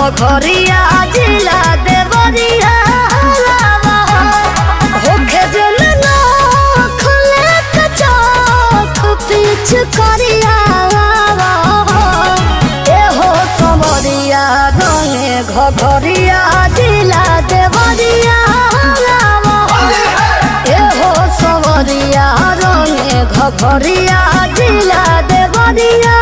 घघरिया जिला देवरिया होखे दिल ना खुले चौक पीछ करिया ए हो समरिया रंगे घघरिया जिला देवरिया ए हो समरिया रंगे घघरिया जिला देवरिया।